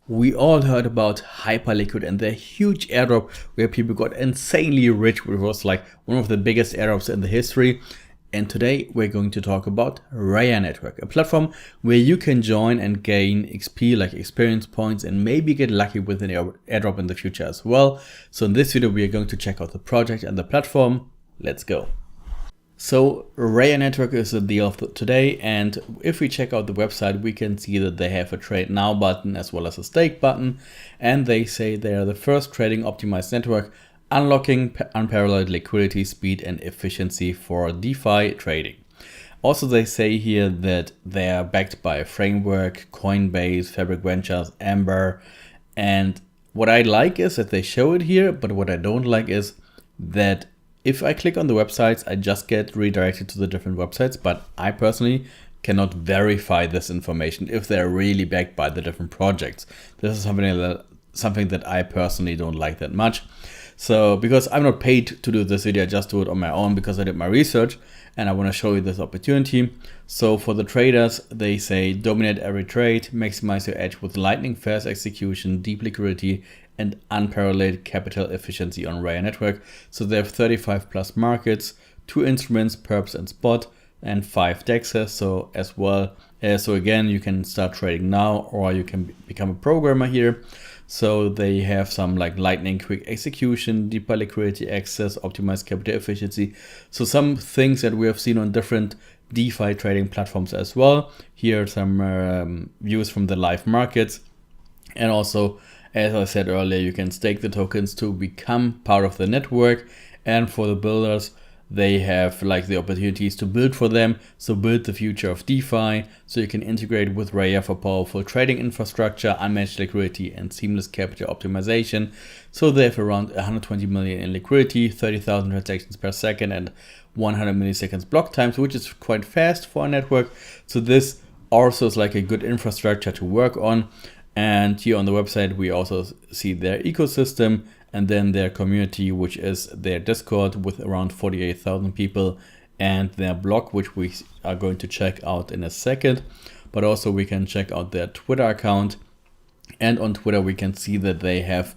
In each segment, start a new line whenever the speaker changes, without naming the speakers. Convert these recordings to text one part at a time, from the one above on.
We all heard about Hyperliquid and their huge airdrop where people got insanely rich, which was like one of the biggest airdrops in the history. And today we're going to talk about Reya Network, a platform where you can join and gain XP, like experience points, and maybe get lucky with an airdrop in the future as well. So in this video, we are going to check out the project and the platform. Let's go. So Reya Network is the deal of today, and if we check out the website, we can see that they have a trade now button as well as a stake button, and they say they are the first trading optimized network unlocking unparalleled liquidity, speed and efficiency for DeFi trading. Also, they say here that they are backed by a framework, Coinbase, Fabric Ventures, Amber, and what I like is that they show it here, but what I don't like is that if I click on the websites, I just get redirected to the different websites, but I personally cannot verify this information if they're really backed by the different projects. This is something that I personally don't like that much. So because I'm not paid to do this video, I just do it on my own because I did my research and I want to show you this opportunity. So for the traders, they say dominate every trade, maximize your edge with lightning fast execution, deep liquidity, and unparalleled capital efficiency on Reya Network. So they have 35 plus markets, 2 instruments, perps and spot, and 5 dexes. So as well, so again, you can start trading now, or you can become a programmer here. So they have some like lightning quick execution, deeper liquidity access, optimized capital efficiency. So some things that we have seen on different DeFi trading platforms as well. Here are some views from the live markets, and also, as I said earlier, you can stake the tokens to become part of the network. And for the builders, they have like the opportunities to build for them. So build the future of DeFi. So you can integrate with Reya for powerful trading infrastructure, unmatched liquidity, and seamless capital optimization. So they have around 120 million in liquidity, 30,000 transactions per second, and 100 milliseconds block times, which is quite fast for a network. So this also is like a good infrastructure to work on. And here on the website, we also see their ecosystem and then their community, which is their Discord with around 48,000 people, and their blog, which we are going to check out in a second. But also we can check out their Twitter account. And on Twitter, we can see that they have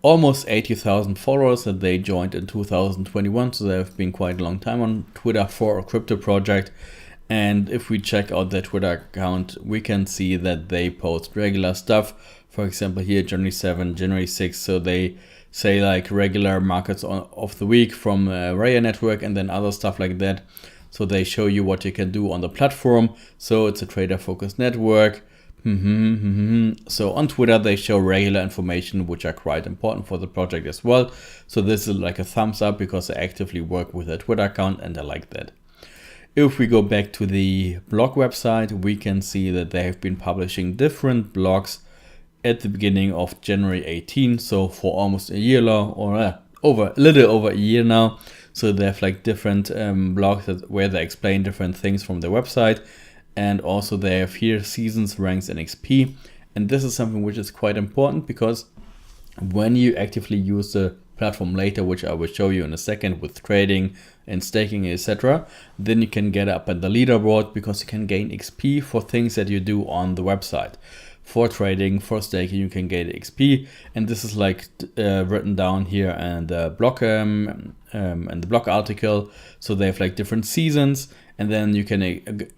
almost 80,000 followers that they joined in 2021. So they have been quite a long time on Twitter for a crypto project. And if we check out their Twitter account, we can see that they post regular stuff. For example, here, January 7, January 6. So they say like regular markets of the week from Reya Network and then other stuff like that. So they show you what you can do on the platform. So it's a trader focused network. So on Twitter, they show regular information, which are quite important for the project as well. So this is like a thumbs up because I actively work with a Twitter account and I like that. If we go back to the blog website, we can see that they have been publishing different blogs at the beginning of January 18. So for almost a year now, or a little over a year now. So they have like different blogs where they explain different things from the website. And also they have here seasons, ranks, and XP. And this is something which is quite important because when you actively use the platform later, which I will show you in a second with trading and staking, etc., then you can get up at the leaderboard because you can gain XP for things that you do on the website. For trading, for staking, you can gain XP, and this is like written down here and the blog article. So they have like different seasons, and then you can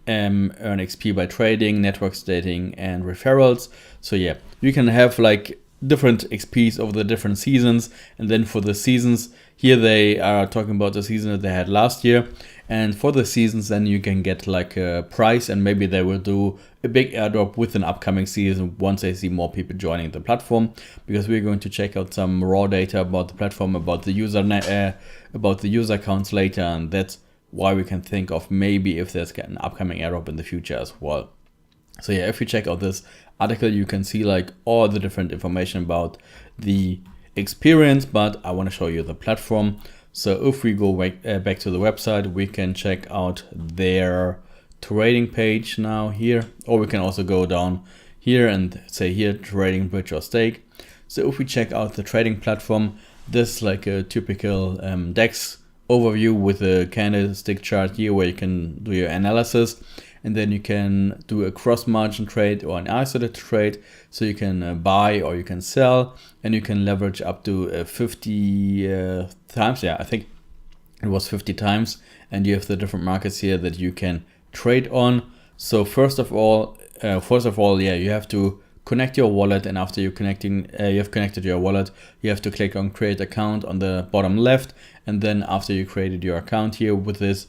earn XP by trading, network staking, and referrals. So yeah, you can have like different XPs over the different seasons. And then for the seasons, here they are talking about the season that they had last year. And for the seasons, then you can get like a price, and maybe they will do a big airdrop with an upcoming season once they see more people joining the platform, because we're going to check out some raw data about the platform, about the user accounts later. And that's why we can think of maybe if there's an upcoming airdrop in the future as well. So yeah, if you check out this article, you can see like all the different information about the experience, but I want to show you the platform. So if we go back to the website, we can check out their trading page now here, or we can also go down here and say here trading, bridge, or stake. So if we check out the trading platform, this is like a typical DEX overview with a candlestick chart here where you can do your analysis. and then you can do a cross margin trade or an isolated trade. So you can buy or you can sell, and you can leverage up to 50 times. Yeah, I think it was 50 times, and you have the different markets here that you can trade on. So first of all, yeah, you have to connect your wallet, and after you have connected your wallet, you have to click on create account on the bottom left, and then after you created your account here with this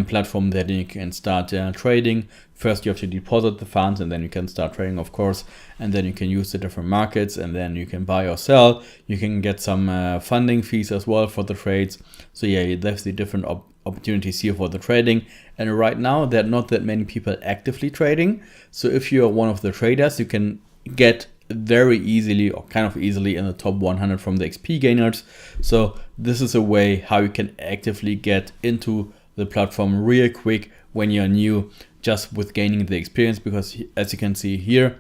platform, then you can start trading. First you have to deposit the funds, and then you can start trading, of course, and then you can use the different markets, and then you can buy or sell. You can get some funding fees as well for the trades. So yeah, there's the different opportunities here for the trading, and right now there are not that many people actively trading. So if you are one of the traders, you can get very easily, or kind of easily, in the top 100 from the XP gainers. So this is a way how you can actively get into the platform real quick when you're new, just with gaining the experience, because as you can see here,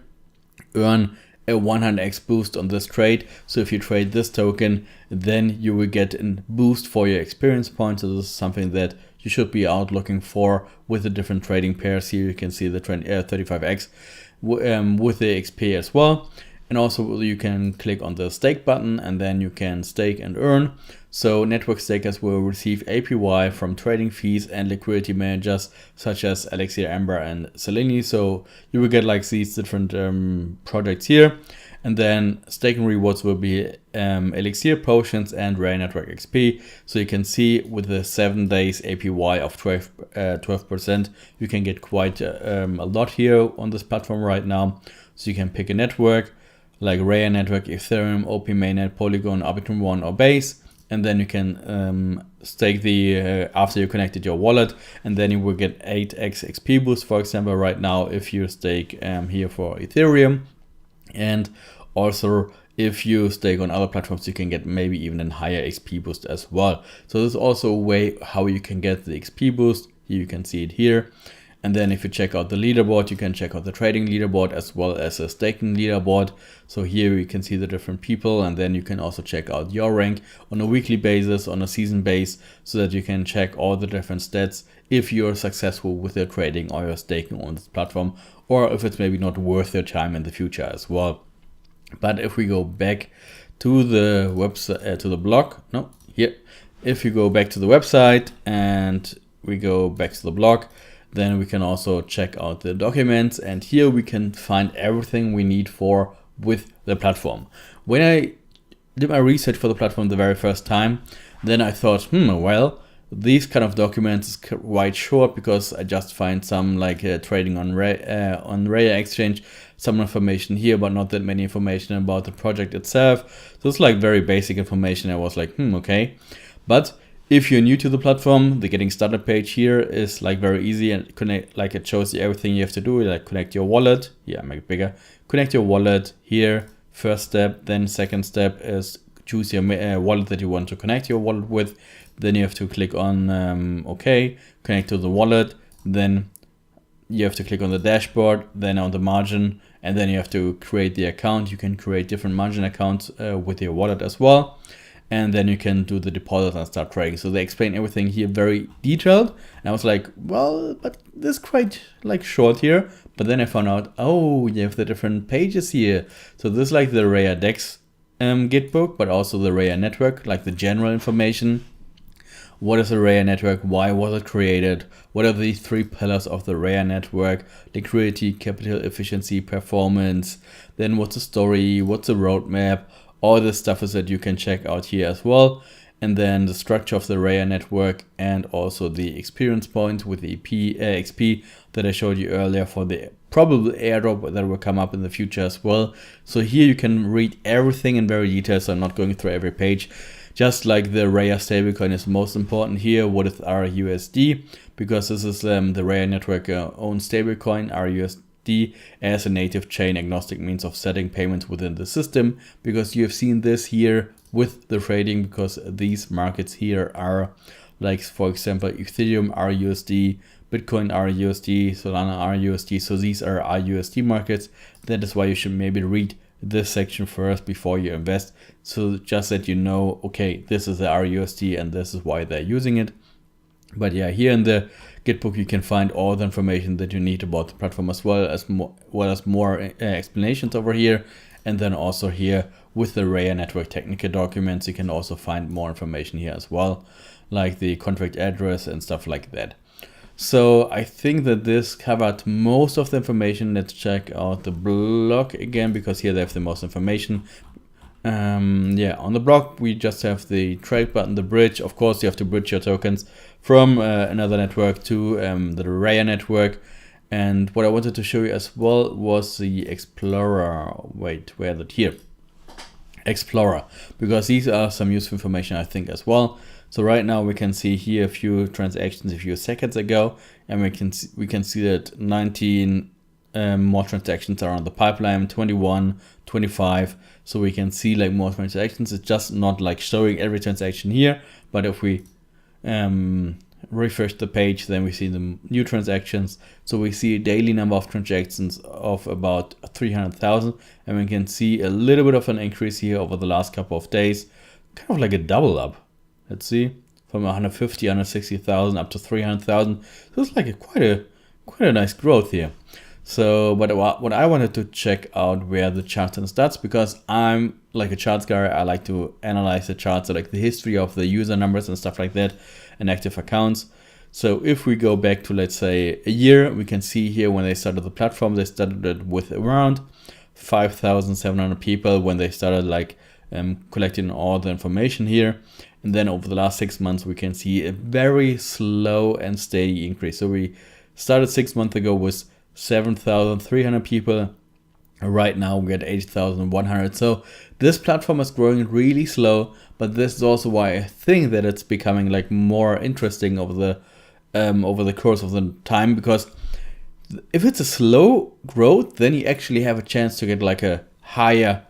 earn a 100x boost on this trade. So if you trade this token, then you will get a boost for your experience points. So this is something that you should be out looking for with the different trading pairs. Here you can see the 35x with the XP as well. And also you can click on the stake button, and then you can stake and earn. So network stakers will receive APY from trading fees and liquidity managers such as Elixir, Amber, and Selene. So you will get like these different projects here. And then staking rewards will be Elixir potions and Reya Network XP. So you can see with the 7 days APY of 12%, you can get quite a lot here on this platform right now. So you can pick a network like Reya Network, Ethereum, OP Mainnet, Polygon, Arbitrum One, or Base. And then you can stake after you connected your wallet, and then you will get 8x XP boost, for example, right now if you stake here for Ethereum. And also if you stake on other platforms, you can get maybe even a higher XP boost as well. So this is also a way how you can get the XP boost. Here you can see it here. And then if you check out the leaderboard, you can check out the trading leaderboard as well as a staking leaderboard. So here you can see the different people, and then you can also check out your rank on a weekly basis, on a season base, so that you can check all the different stats if you're successful with your trading or your staking on this platform, or if it's maybe not worth your time in the future as well. But if we go back to the website, to the blog, no, here, if you go back to the website and we go back to the blog, then we can also check out the documents, and here we can find everything we need for with the platform. When I did my research for the platform the very first time, then I thought, well, these kind of documents is quite short, because I just find some like trading on Reya Exchange, some information here, but not that many information about the project itself. So it's like very basic information. I was like, okay. But if you're new to the platform, the getting started page here is like very easy, and like it shows you everything you have to do, like connect your wallet. Yeah, make it bigger. Connect your wallet here, first step. Then second step is choose your wallet that you want to connect your wallet with. Then you have to click on OK, connect to the wallet. Then you have to click on the dashboard, then on the margin, and then you have to create the account. You can create different margin accounts with your wallet as well. And then you can do the deposit and start trading. So they explain everything here very detailed. And I was like, well, but this is quite like short here. But then I found out, oh, you have the different pages here. So this is like the Reya Dex Git book, but also the Reya Network, like the general information. What is the Reya Network? Why was it created? What are the 3 pillars of the Reya Network? Liquidity, capital efficiency, performance. Then what's the story? What's the roadmap? All this stuff is that you can check out here as well. And then the structure of the Reya Network, and also the experience points with the XP that I showed you earlier for the probable airdrop that will come up in the future as well. So here you can read everything in very detail. So I'm not going through every page. Just like the Reya stablecoin is most important here. What is RUSD? Because this is the Reya Network own stablecoin, RUSD, as a native chain agnostic means of setting payments within the system, because you have seen this here with the trading, because these markets here are like, for example, Ethereum RUSD, Bitcoin RUSD, Solana RUSD. So these are RUSD markets. That is why you should maybe read this section first before you invest. So just that you know, okay, this is the RUSD and this is why they're using it. But yeah, here in the Gitbook you can find all the information that you need about the platform, as well as more explanations over here. And then also here with the Reya Network technical documents, you can also find more information here as well, like the contract address and stuff like that. So I think that this covered most of the information. Let's check out the blog again, because here they have the most information. Yeah, on the blog we just have the trade button, the bridge. Of course, you have to bridge your tokens from another network to the Reya network. And what I wanted to show you as well was the Explorer. Wait, where is it? Here, Explorer, because these are some useful information, I think, as well. So right now we can see here a few transactions a few seconds ago, and we can see that 19 more transactions are on the pipeline, 21, 25. So we can see like more transactions. It's just not like showing every transaction here, but if we refresh the page, then we see the new transactions. So we see a daily number of transactions of about 300,000, and we can see a little bit of an increase here over the last couple of days, kind of like a double up. Let's see, from 150, 160,000 up to 300,000. So it's like quite a nice growth here. So, but what I wanted to check out were the charts and stats, because I'm like a charts guy. I like to analyze the charts, so like the history of the user numbers and stuff like that, and active accounts. So if we go back to, let's say, a year, we can see here when they started the platform, they started it with around 5,700 people when they started like collecting all the information here. And then over the last 6 months, we can see a very slow and steady increase. So we started 6 months ago with 7,300 people. Right now we get 8,100. So this platform is growing really slow, but this is also why I think that it's becoming like more interesting over the course of the time, because if it's a slow growth, then you actually have a chance to get like a higher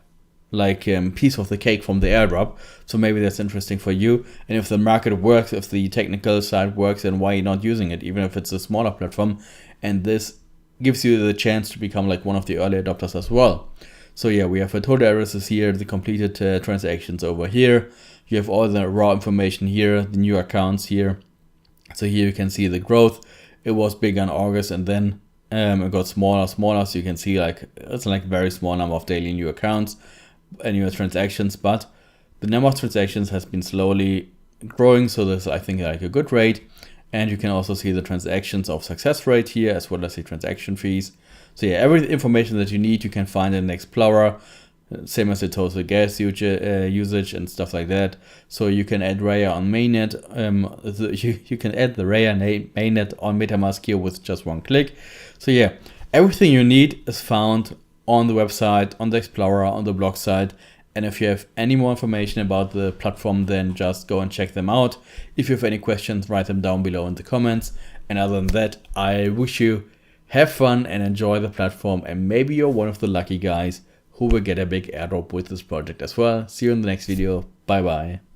piece of the cake from the airdrop. So maybe that's interesting for you. And if the market works, if the technical side works, then why not using it, even if it's a smaller platform? And this gives you the chance to become like one of the early adopters as well. So yeah, we have the total addresses here, the completed transactions over here. You have all the raw information here, the new accounts here. So here you can see the growth. It was big in August, and then it got smaller. So you can see like it's like very small number of daily new accounts and new transactions, but the number of transactions has been slowly growing. So this, I think, like a good rate. And you can also see the transactions of success rate here, as well as the transaction fees. So yeah, every information that you need, you can find in the Explorer, same as the total gas usage and stuff like that. So you can add Reya on mainnet. You can add the Reya mainnet on MetaMask here with just one click. So yeah, everything you need is found on the website, on the Explorer, on the blog site. And if you have any more information about the platform, then just go and check them out. If you have any questions, write them down below in the comments. And other than that, I wish you have fun and enjoy the platform. And maybe you're one of the lucky guys who will get a big airdrop with this project as well. See you in the next video. Bye bye.